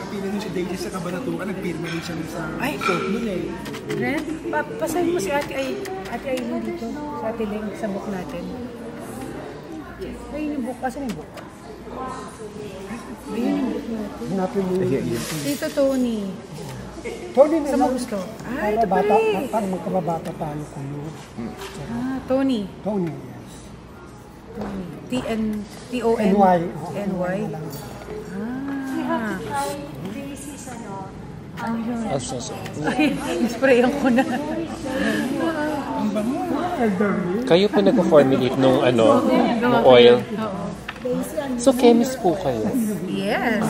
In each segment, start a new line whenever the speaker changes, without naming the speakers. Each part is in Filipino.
nagpila nun si Daisy sa Cabanatuan, nagpirma rin siya sa court nun eh.
Ren, pasahin mo si Ate Ay mo dito, sa Ate Leng, sa book natin. Ayun yung book, asan yung book? Ayun yung book natin.
Hanapin mo yun.
Dito, Tony.
Tony na
Saan mo gusto? Ah, ito pala eh.
Parang magkababata tayo kuno.
Tony.
Tony, yes.
Tony. T-O-N.
N-Y.
N-Y. Sprayan ko na.
Kayo po nag-formulate nung nung oil? So, chemist po kayo?
Yes.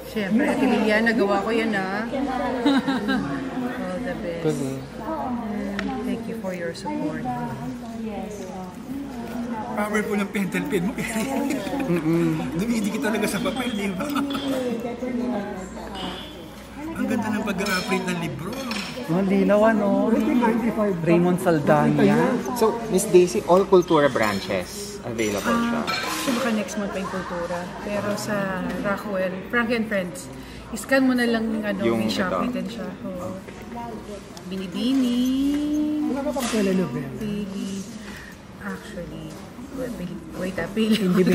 Siyempre, Ate Lilian, nagawa ko yan All the best. Thank you for your support.
Power po ng pentel pen mo. Dumidikit talaga sa papel, di ba? Ang ganda ng pag-print ng libro.
Linaw Raymond Saldana.
So, Miss Daisy, all cultura branches available siya?
So baka next month pa yung kultura. Pero sa Rockwell, Frank and Friends, iscan mo na lang yung may Shopee din siya. Binibini.
Wala ka pang telenovela?
Actually, wait, Pilipinas.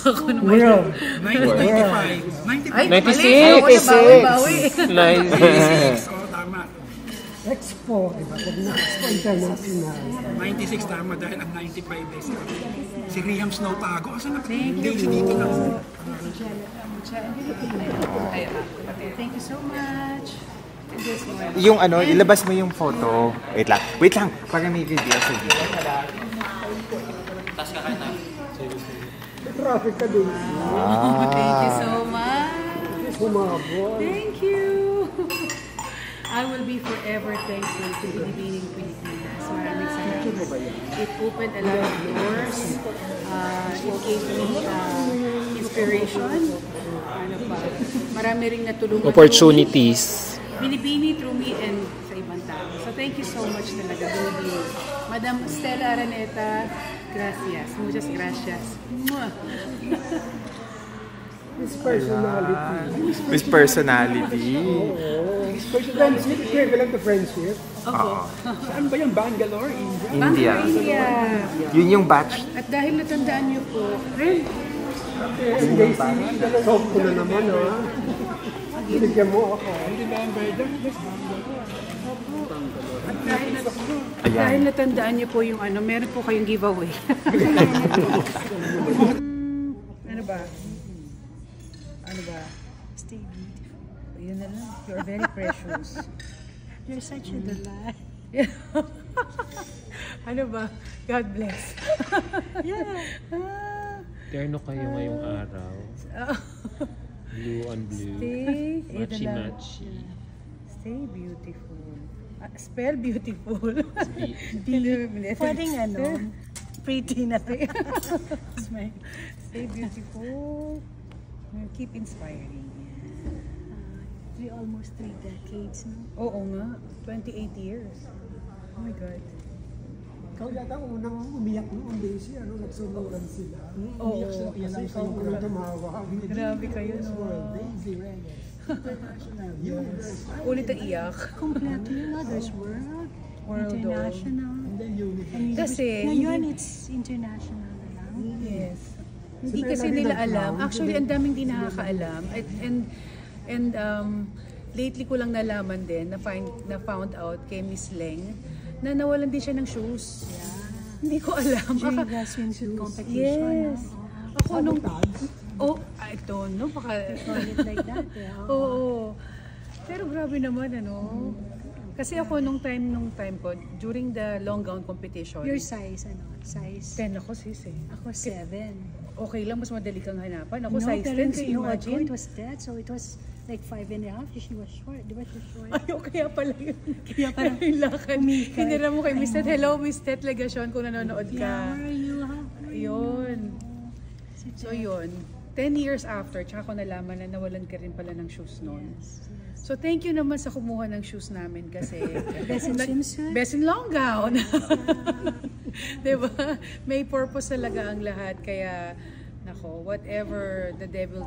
Ako naman.
World.
1995.
Ay,
96!
96! Oo, tama.
Expo, diba? Expo International.
96 tama dahil ang 95 eh. Si Riam Snow Tago. Asan na? Daisy dito lang.
Thank you so much.
Yung ilabas mo yung photo. Wait lang. Para may video sa video.
Tas ka kayo na.
Traffic ka din.
Thank you so much. Thank you. I will be forever thankful to Binibining Pilipinas. Maraming salamat. It opened a lot of doors. It gave me inspiration. Marami ring natulungan.
Opportunities.
Binibini through me and sa ibang tao. So thank you so much talaga, Binibini. Madam Stella Araneta, gracias. Muchas gracias.
His personality.
His personality.
Friendship, equivalent to friendship.
Saan ba yung Bangalore, India?
India. Yun yung batch.
At dahil natandaan niyo po, Ren,
Si Daisy, soft ko na naman Binigyan mo ako.
dahil natandaan niyo po yung meron po kayong giveaway. Ano ba?
Stay beautiful.
Yun na lang. You're very precious.
You're such a delight.
Ano ba? God bless.
Terno kayo ngayong araw. Blue on blue. Matchy-matchy.
Stay beautiful. Spell beautiful.
Pwedeng pretty na to.
Stay beautiful. Keep inspiring.
Almost 3 decades, no?
Oo nga. 28 years. Oh my God.
Ikaw yata unang umiyak noong Daisy, nagsunuran sila. Umiyak sila kasi ikaw unang tumawag.
Grabe kayo, no?
Daisy Reyes. International. Yes.
Ulit ang iyak.
Kompleto yun, there's world, international.
And then Unity.
Kasi,
ngayon, it's international na lang.
Yes. Hindi kasi nila alam. Actually, ang daming di nakakaalam. And lately ko lang nalaman din, na found out kay Miss Leng, na nawalan din siya ng shoes.
Yeah.
Hindi ko alam.
During the swimsuit competition.
Yes. Ako nung... I don't know. Baka...
Call it like that.
Oo. Pero grabe naman, Kasi ako nung time ko, during the long gown competition.
Your size, Size?
10 ako, sis
Ako 7.
Okay lang, mas madali kang hanapan. Ako size 10, so imagine.
It was that, so it was like 5.5. She was short. Di ba she short?
Ayaw, kaya pala yun.
Kaya pala
yung lakad. Hinira mo kay Miss Ted. Hello, Miss Ted Legasyon, kung nanonood ka.
Yeah, where are you?
Yun. So yun. 10 years after, tsaka ko nalaman na nawalan ka rin pala ng shoes noon.
Yes.
So thank you naman sa kumuha ng shoes namin kasi
Best in swimsuit?
Best in long gown. Diba? May purpose talaga ang lahat, kaya Nako, whatever the devil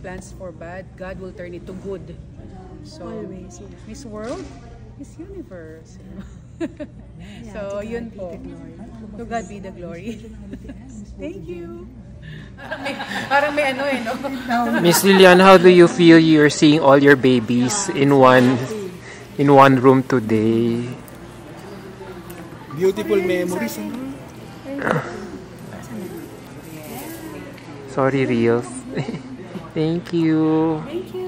plans for bad, God will turn it to good. So,
Always, yeah.
Miss World, Miss Universe. So, yun po. To God be the glory. Thank you. Parang may ano no?
Miss Lilian, how do you feel you're seeing all your babies in one room today?
Beautiful memories.
Sorry, Reels. Thank you.
Thank you.